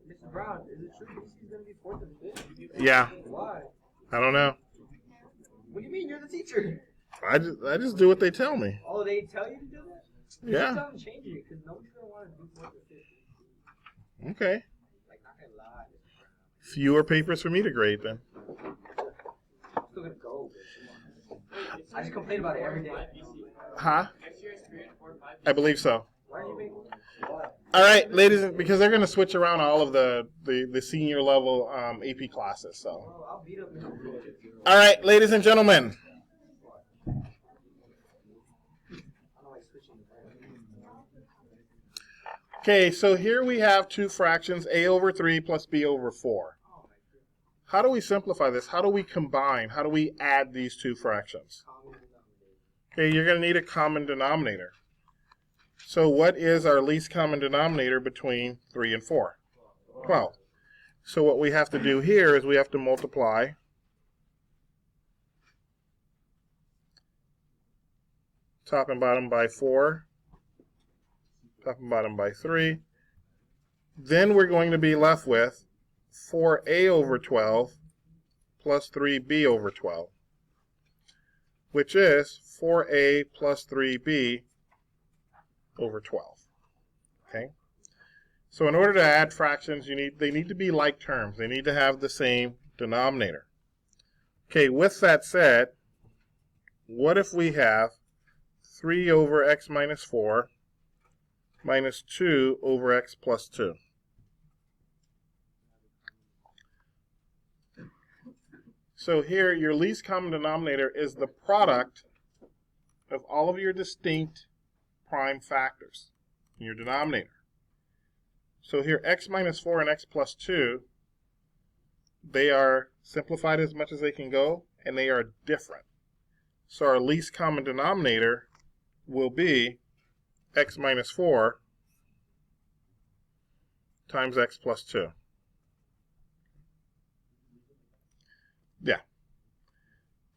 Mr. Brown, is it true BC's going to be fourth and fifth? Yeah. Why? I don't know. What do you mean? You're the teacher. I just do what they tell me. Oh, they tell you to do that? Yeah. Tell them to change it because nobody's going to want to do fourth and fifth. Okay. Like, not going to lie. Fewer papers for me to grade then. I'm still going to go. I just complain about it every day. Huh? I believe so. Why are you making All right, ladies, because they're going to switch around all of the senior level AP classes. So, I'll beat up Mr. all right, ladies and gentlemen. Okay, so here we have two fractions, a over 3 plus b over 4. How do we simplify this? How do we combine? How do we add these two fractions? Okay, you're going to need a common denominator. So what is our least common denominator between 3 and 4? 12. So what we have to do here is we have to multiply top and bottom by 4, top and bottom by 3. Then we're going to be left with 4a over 12 plus 3b over 12, which is 4a plus 3b over 12. Okay? So in order to add fractions, they need to be like terms. They need to have the same denominator. Okay, with that said, what if we have 3 over x minus 4 minus 2 over x plus 2? So here, your least common denominator is the product of all of your distinct prime factors in your denominator. So here, x minus 4 and x plus 2, they are simplified as much as they can go, and they are different. So our least common denominator will be x minus 4 times x plus 2. Yeah.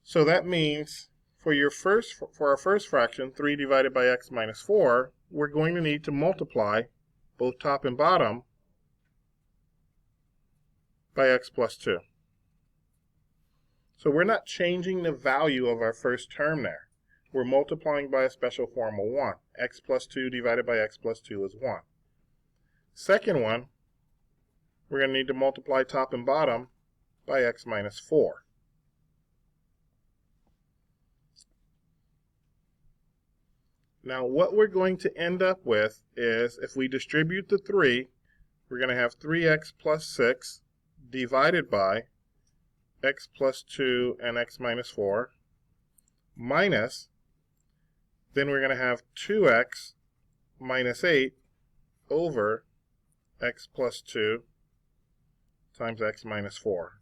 So that means for our first fraction, 3 divided by x minus 4, we're going to need to multiply both top and bottom by x plus 2. So we're not changing the value of our first term there. We're multiplying by a special form of 1. X plus 2 divided by x plus 2 is 1. Second one, we're going to need to multiply top and bottom by x minus 4. Now what we're going to end up with is, if we distribute the 3, we're going to have 3x plus 6 divided by x plus 2 and x minus 4 minus, then we're going to have 2x minus 8 over x plus 2 times x minus 4.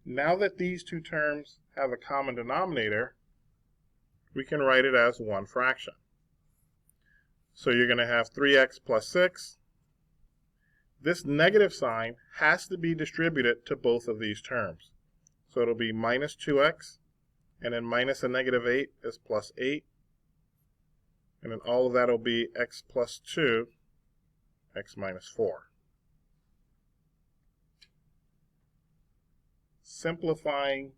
Now that these two terms have a common denominator, we can write it as one fraction. So you're going to have 3x plus 6. This negative sign has to be distributed to both of these terms. So it'll be minus 2x, and then minus a negative 8 is plus 8. And then all of that will be x plus 2, x minus 4. Simplifying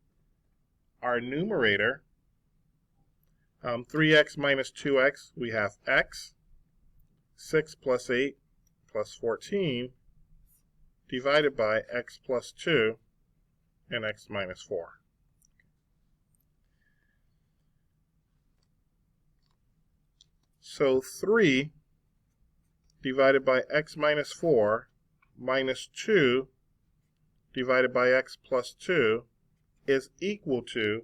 our numerator, 3x minus 2x, we have x, 6 plus 8 plus 14, divided by x plus 2 and x minus 4. So 3 divided by x minus 4 minus 2 divided by x plus 2 is equal to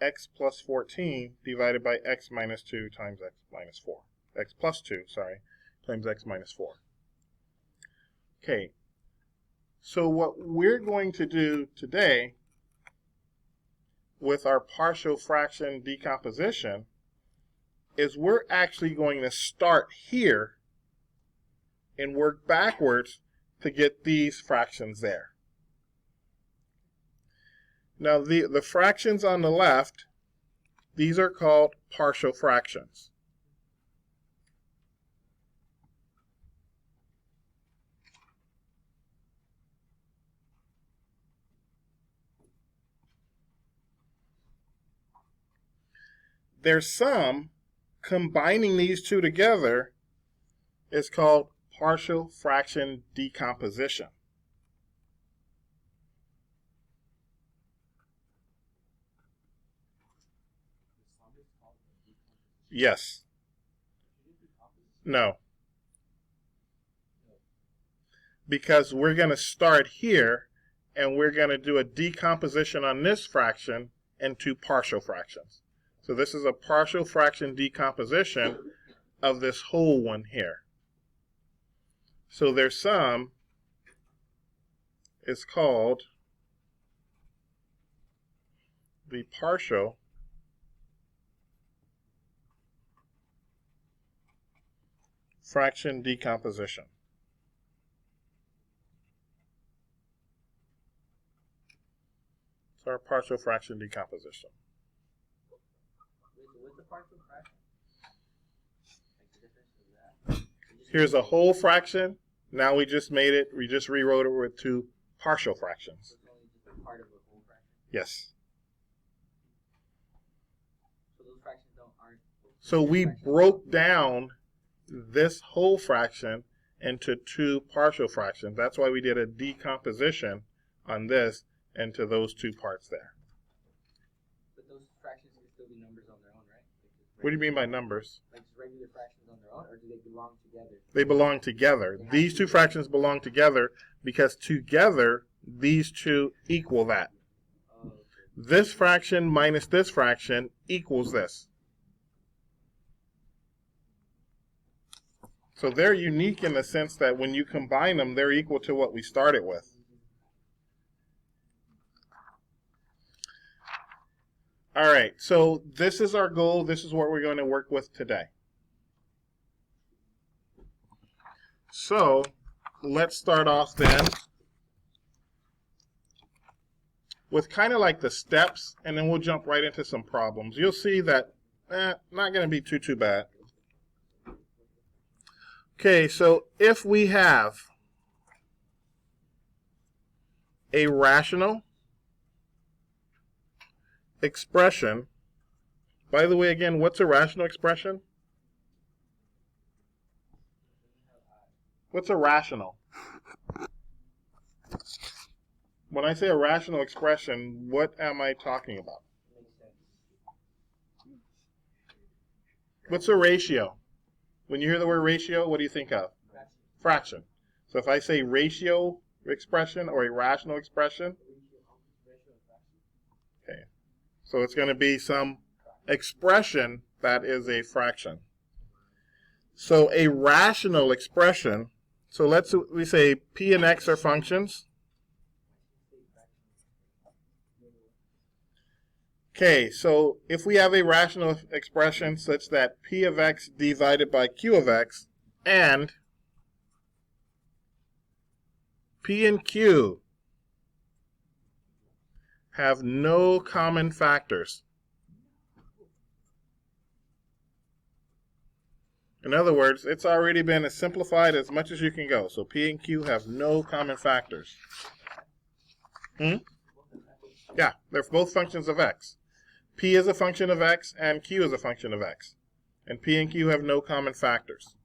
x plus 14 divided by x minus 2 times x minus 4. X plus 2, sorry, times x minus 4. Okay, so what we're going to do today with our partial fraction decomposition is we're actually going to start here and work backwards to get these fractions there. Now the fractions on the left, these are called partial fractions. their sum, combining these two together, is called partial fraction decomposition. Yes. No. Because we're going to start here, and we're going to do a decomposition on this fraction into partial fractions. So this is a partial fraction decomposition of this whole one here. So their sum is called the partial fraction decomposition. It's our partial fraction decomposition. What's the partial fraction? Like the difference of that? Here's a whole fraction. Now we just made it, we just rewrote it with two partial fractions. So it's only just a part of a whole fraction? Yes. So those fractions aren't... So we broke down this whole fraction into two partial fractions. That's why we did a decomposition on this into those two parts there. But those fractions can still be numbers on their own, right? Like What do you mean by numbers? Like just regular fractions on their own, or do they belong together? They belong together. These two fractions belong together because together these two equal that. Oh, okay. This fraction minus this fraction equals this. So they're unique in the sense that when you combine them, they're equal to what we started with. All right, so this is our goal. This is what we're going to work with today. So let's start off then with kind of like the steps, and then we'll jump right into some problems. You'll see that not going to be too bad. Okay, so if we have a rational expression, by the way, again, what's a rational expression? What's a rational? When I say a rational expression, what am I talking about? What's a ratio? When you hear the word ratio, what do you think of? Fraction. So if I say ratio expression or a rational expression, okay, so it's going to be some expression that is a fraction. So a rational expression, so we say P and X are functions. Okay, so if we have a rational expression such that P of X divided by Q of X and P and Q have no common factors. In other words, it's already been simplified as much as you can go. So P and Q have no common factors. Yeah, they're both functions of X. P is a function of X and Q is a function of X. And P and Q have no common factors.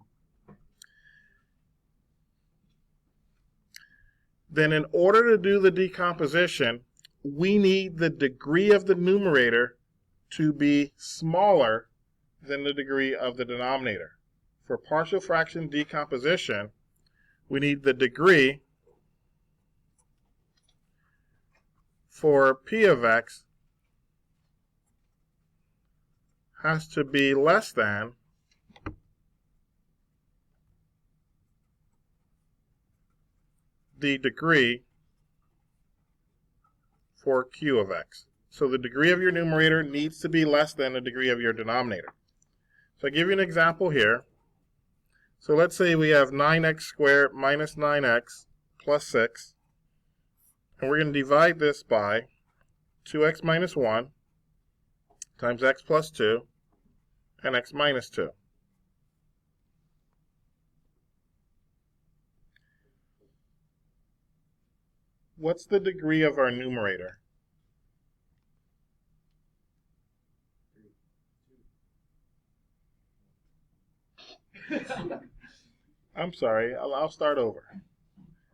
Then in order to do the decomposition, we need the degree of the numerator to be smaller than the degree of the denominator. For partial fraction decomposition, we need the degree for P of X has to be less than the degree for Q of X. So the degree of your numerator needs to be less than the degree of your denominator. So I'll give you an example here. So let's say we have 9x squared minus 9x plus 6. And we're going to divide this by 2x minus 1 times x plus 2 and x minus 2. What's the degree of our numerator? I'm sorry, I'll start over.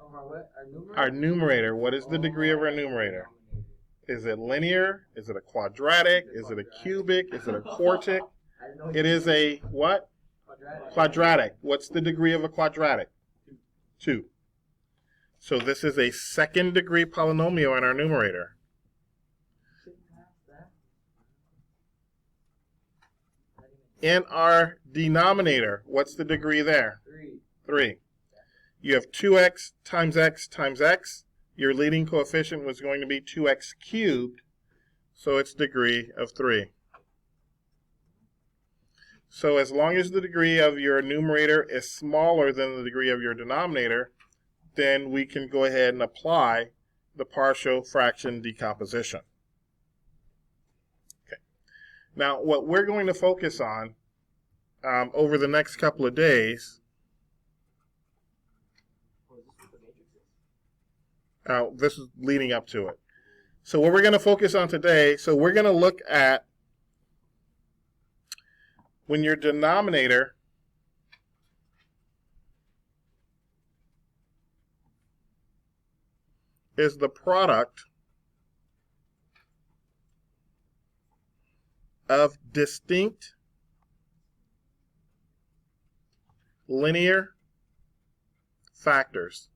Over what? Our numerator? Our numerator, what is the degree of our numerator? Is it linear? Is it a quadratic? Is it a cubic? Is it a quartic? It is a what? Quadratic. What's the degree of a quadratic? 2. So this is a second degree polynomial in our numerator. In our denominator, what's the degree there? 3. You have 2x times x times x. Your leading coefficient was going to be 2x cubed, so it's degree of 3. So as long as the degree of your numerator is smaller than the degree of your denominator, then we can go ahead and apply the partial fraction decomposition. Okay. Now, what we're going to focus on over the next couple of days, this is leading up to it. So what we're going to focus on today, so we're going to look at when your denominator is the product of distinct linear factors.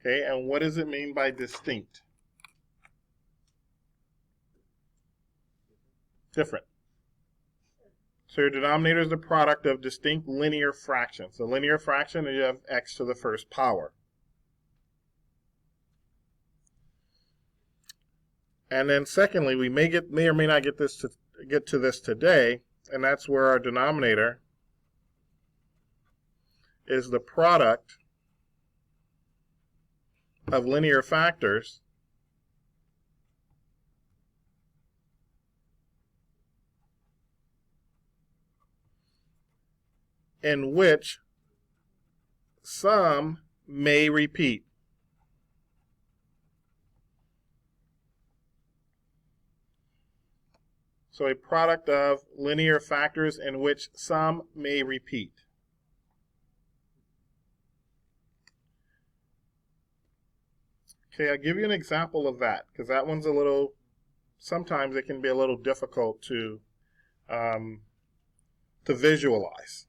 Okay, and what does it mean by distinct? Different. So your denominator is the product of distinct linear fractions. A linear fraction, you have x to the first power. And then secondly, we may or may not get to this today, and that's where our denominator is the product of linear factors in which some may repeat. So a product of linear factors in which some may repeat. Okay, I'll give you an example of that, because that one's sometimes it can be a little difficult to visualize.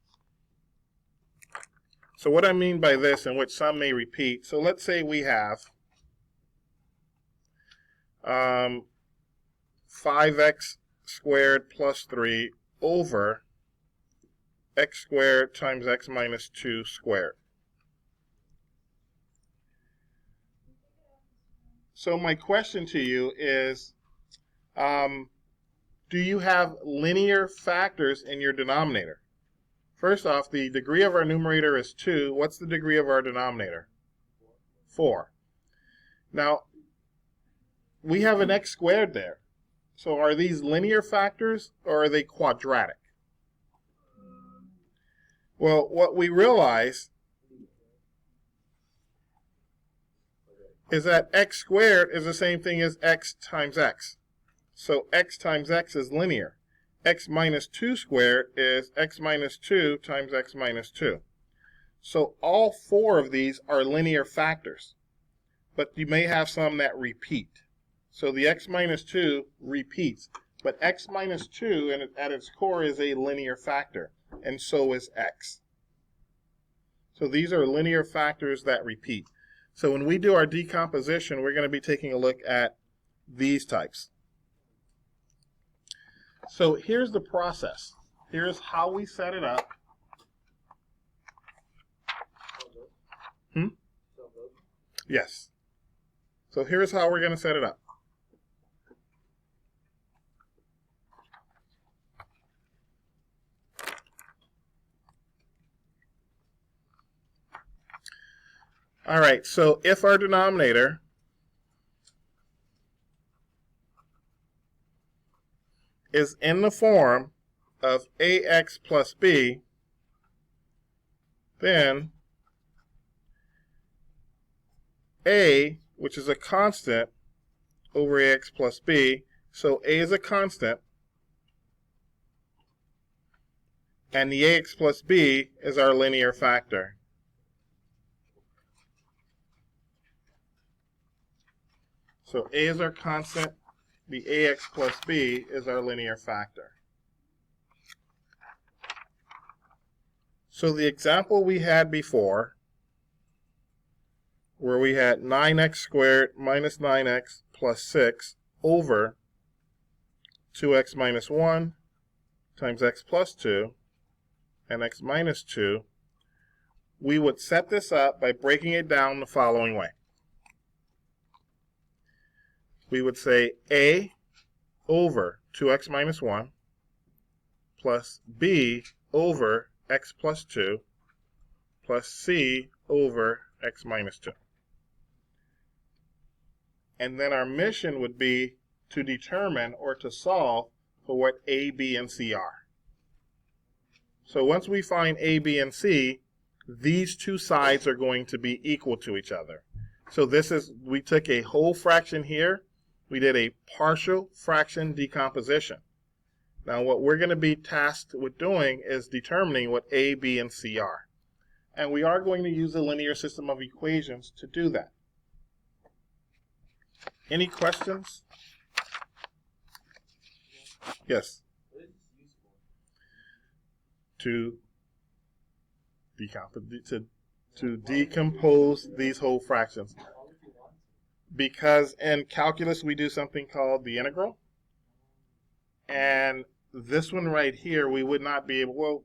So what I mean by this, in which some may repeat, so let's say we have 5x squared plus 3 over x squared times x minus 2 squared. So my question to you is, do you have linear factors in your denominator? First off, the degree of our numerator is 2. What's the degree of our denominator? 4. Now, we have an x squared there. So are these linear factors or are they quadratic? Well, what we realize is that x squared is the same thing as x times x. So x times x is linear. X minus 2 squared is x minus 2 times x minus 2. So all 4 of these are linear factors. But you may have some that repeat. So the x minus 2 repeats. But x minus 2 at its core is a linear factor. And so is x. So these are linear factors that repeat. So when we do our decomposition, we're going to be taking a look at these types. So here's the process. Here's how we set it up. Yes. So here's how we're going to set it up. All right, so if our denominator is in the form of ax plus b, then a, which is a constant, over ax plus b, so a is a constant, and the ax plus b is our linear factor. So a is our constant, the ax plus b is our linear factor. So the example we had before, where we had 9x squared minus 9x plus 6 over 2x minus 1 times x plus 2 and x minus 2, we would set this up by breaking it down the following way. We would say a over 2x minus 1 plus b over x plus 2 plus c over x minus 2. And then our mission would be to determine or to solve for what a, b, and c are. So once we find a, b, and c, these two sides are going to be equal to each other. So this is, we took a whole fraction here, we did a partial fraction decomposition. Now what we're going to be tasked with doing is determining what a, b, and c are. And we are going to use a linear system of equations to do that. Any questions? Yes. What is this used for? To decompose these whole fractions. Why would you want to? Because in calculus we do something called the integral. And this one right here we would not be able, well,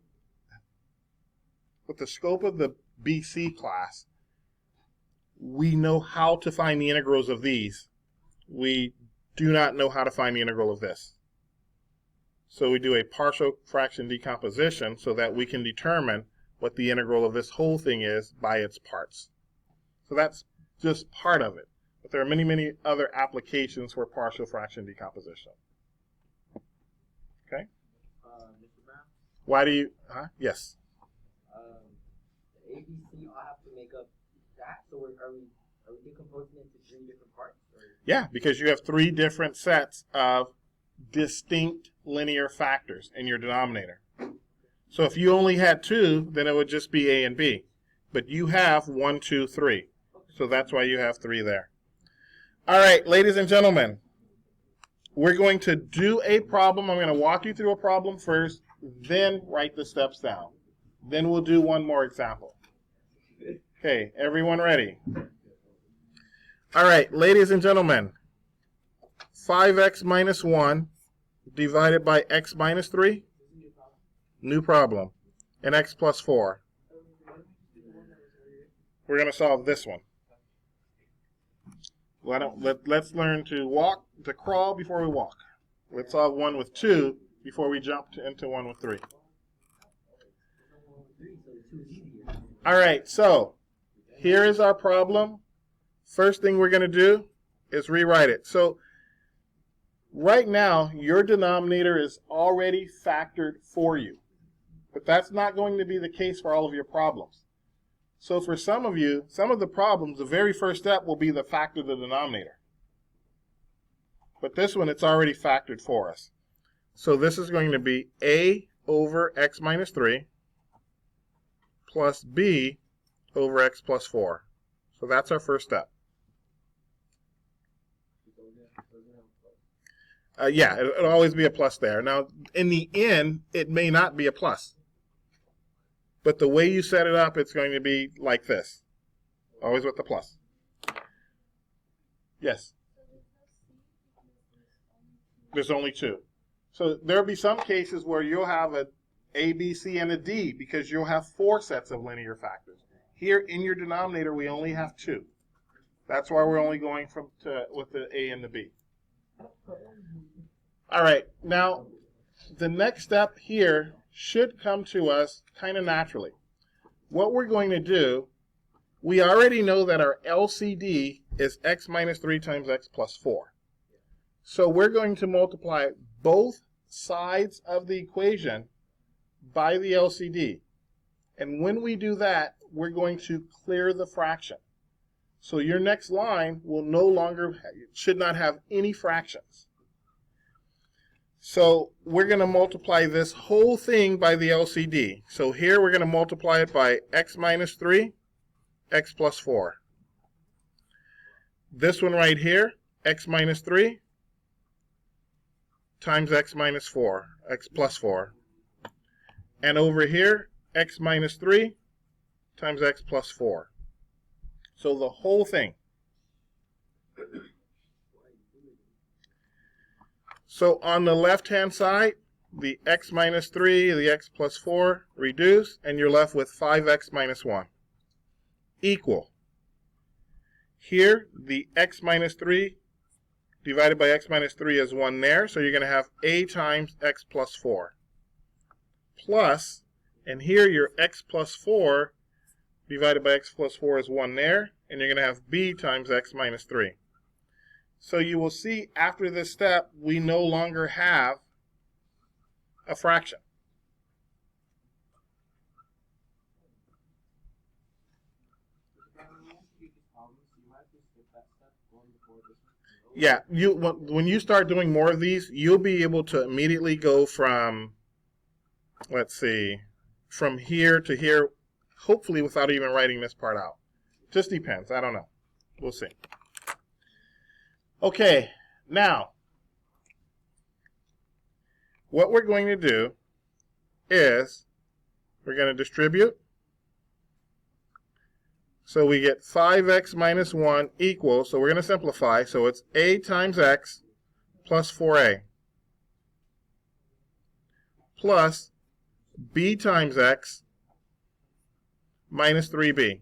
with the scope of the BC class, we know how to find the integrals of these. We do not know how to find the integral of this. So we do a partial fraction decomposition so that we can determine what the integral of this whole thing is by its parts. So that's just part of it. But there are many, many other applications for partial fraction decomposition. Okay? Mr. Brown? Why do you, yes. The A, B, C all have to make up that? So are we decomposing it into 3 different parts? Or? Yeah, because you have 3 different sets of distinct linear factors in your denominator. So if you only had 2, then it would just be A and B. But you have 1, 2, 3. So that's why you have 3 there. All right, ladies and gentlemen, we're going to do a problem. I'm going to walk you through a problem first, then write the steps down. Then we'll do one more example. Okay, everyone ready? All right, ladies and gentlemen, 5x minus 1 divided by x minus 3, new problem, and x plus 4. We're going to solve this one. Let's learn to crawl before we walk. Let's solve one with 2 before we jump into one with 3. All right, so here is our problem. First thing we're going to do is rewrite it. So right now, your denominator is already factored for you. But that's not going to be the case for all of your problems. So for some of you, some of the problems, the very first step will be to factor the denominator. But this one, it's already factored for us. So this is going to be a over x minus 3 plus b over x plus 4. So that's our first step. Yeah, it'll always be a plus there. Now, in the end, it may not be a plus. But the way you set it up, it's going to be like this. Always with the plus. Yes? There's only 2. So there'll be some cases where you'll have a, B, C, and a D because you'll have 4 sets of linear factors. Here in your denominator, we only have 2. That's why we're only going with the A and the B. All right, now the next step here should come to us kind of naturally. What we're going to do, we already know that our LCD is x minus 3 times x plus 4. So we're going to multiply both sides of the equation by the LCD. And when we do that, we're going to clear the fraction. So your next line will no longer, should not have any fractions. So we're going to multiply this whole thing by the LCD. So here we're going to multiply it by x minus 3, x plus 4. This one right here, x minus 3 times x minus 4, x plus 4. And over here, x minus 3 times x plus 4. So the whole thing. So on the left-hand side, the x minus 3, the x plus 4 reduce, and you're left with 5x minus 1 equal. Here, the x minus 3 divided by x minus 3 is 1 there, so you're going to have a times x plus 4. Plus, and here your x plus 4 divided by x plus 4 is 1 there, and you're going to have b times x minus 3. So you will see after this step, we no longer have a fraction. Yeah, when you start doing more of these, you'll be able to immediately go from, let's see, from here to here, hopefully without even writing this part out. Just depends. I don't know. We'll see. Okay, now, what we're going to do is we're going to distribute. So we get 5x minus 1 equals, so we're going to simplify, so it's a times x plus 4a plus b times x minus 3b.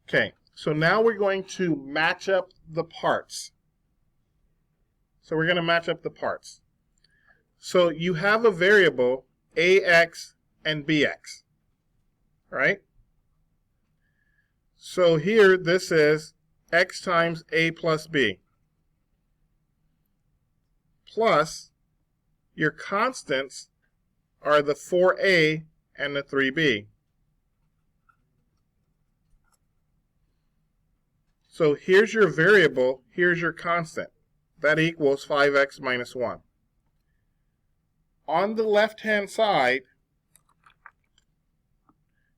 Okay, so now we're going to match up the parts. So we're going to match up the parts. So you have a variable, ax and bx, right? So here, this is x times a plus b, plus your constants are the 4a and the 3b. So here's your variable, here's your constant. That equals 5x minus 1. On the left-hand side,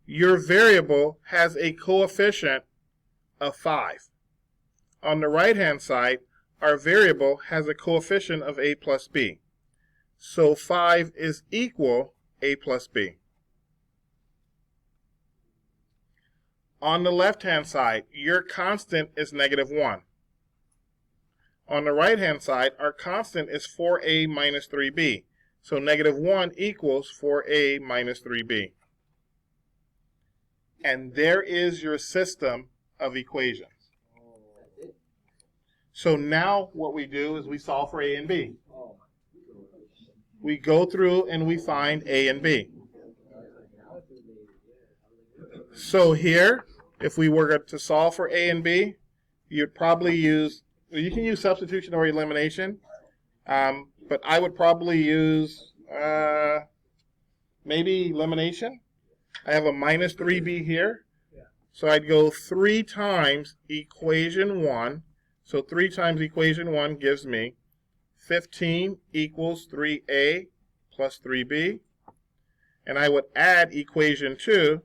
your variable has a coefficient of 5. On the right-hand side, our variable has a coefficient of a plus b. So 5 is equal a plus b. On the left-hand side, your constant is negative 1. On the right-hand side, our constant is 4a minus 3b. So negative 1 equals 4a minus 3b. And there is your system of equations. So now what we do is we solve for a and b. We go through and we find a and b. So here, if we were to solve for a and b, you'd probably use, you can use substitution or elimination, but I would probably use maybe elimination. I have a minus 3b here, so I'd go 3 times equation 1. So 3 times equation 1 gives me 15 equals 3a plus 3b. And I would add equation 2,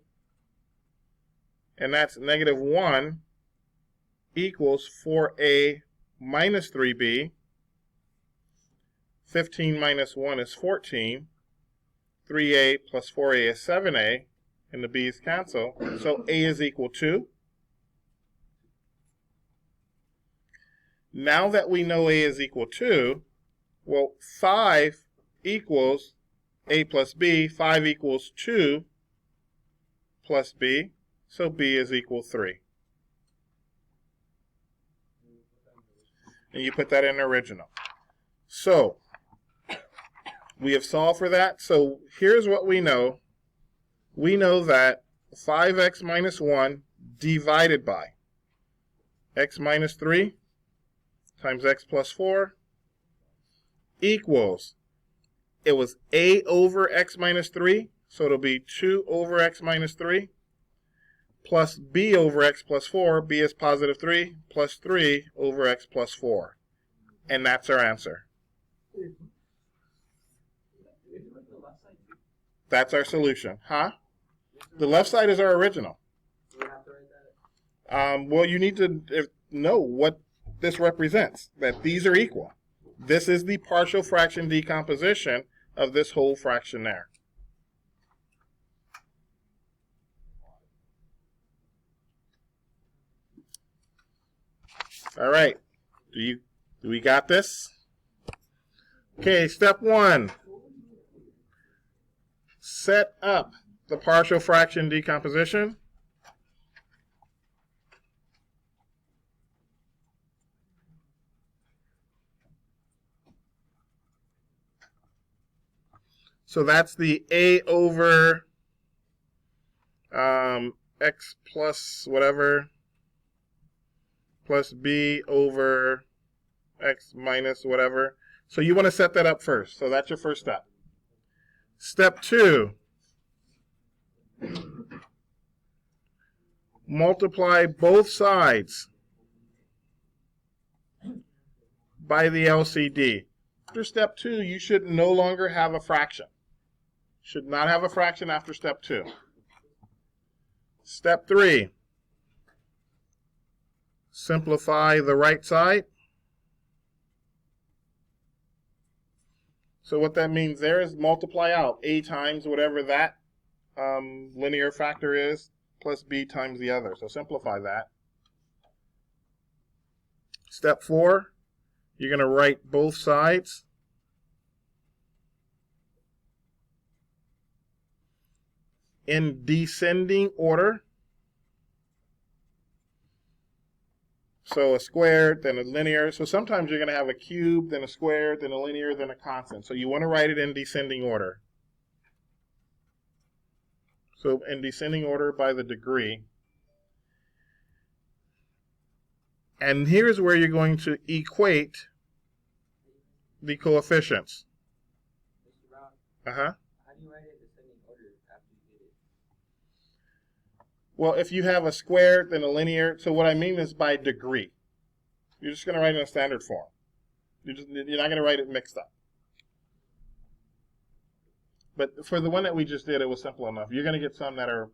and that's negative 1 equals 4a minus 3b. 15 minus 1 is 14. 3a plus 4a is 7a, and the b's cancel. So a is equal to. Now that we know a is equal to, well, 5 equals a plus b. 5 equals 2 plus b. So b is equal 3. And you put that in the original. So we have solved for that. So here's what we know. We know that 5x minus 1 divided by x minus 3 times x plus 4 equals, it was a over x minus 3, so it'll be 2 over x minus 3, plus b over x plus 4. b is positive 3 plus 3 over x plus 4. And that's our answer. That's our solution. Huh? The left side is our original. Well, you need to know what this represents, that these are equal. This is the partial fraction decomposition of this whole fraction there. All right. Do we got this? Okay, step 1. Set up the partial fraction decomposition. So that's the a over x plus whatever plus b over x minus whatever. So you want to set that up first. So that's your first step. Step 2. Multiply both sides by the LCD. After step 2, you should no longer have a fraction. Should not have a fraction after step 2. Step 3. Simplify the right side. So what that means there is multiply out a times whatever that linear factor is plus b times the other. So simplify that. Step 4, you're going to write both sides in descending order. So a squared, then a linear. So sometimes you're going to have a cube, then a squared, then a linear, then a constant. So you want to write it in descending order. So in descending order by the degree. And here's where you're going to equate the coefficients. How do you write it in descending order after you get it? Well, if you have a squared, then a linear. So what I mean is by degree. You're just going to write it in a standard form. You're not going to write it mixed up. But for the one that we just did, it was simple enough. You're going to get some that are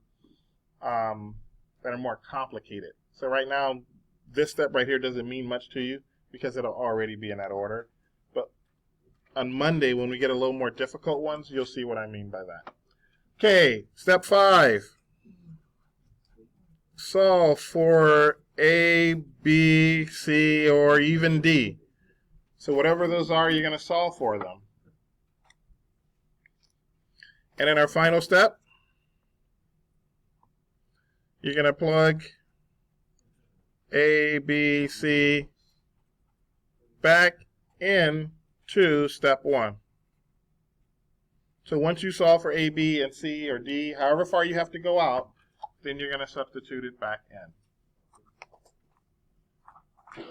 more complicated. So right now, this step right here doesn't mean much to you because it'll already be in that order. But on Monday, when we get a little more difficult ones, you'll see what I mean by that. Okay, step 5. Solve for A, B, C, or even D. So whatever those are, you're going to solve for them. And in our final step, you're going to plug A, B, C back into step 1. So once you solve for A, B, and C, or D, however far you have to go out, then you're going to substitute it back in.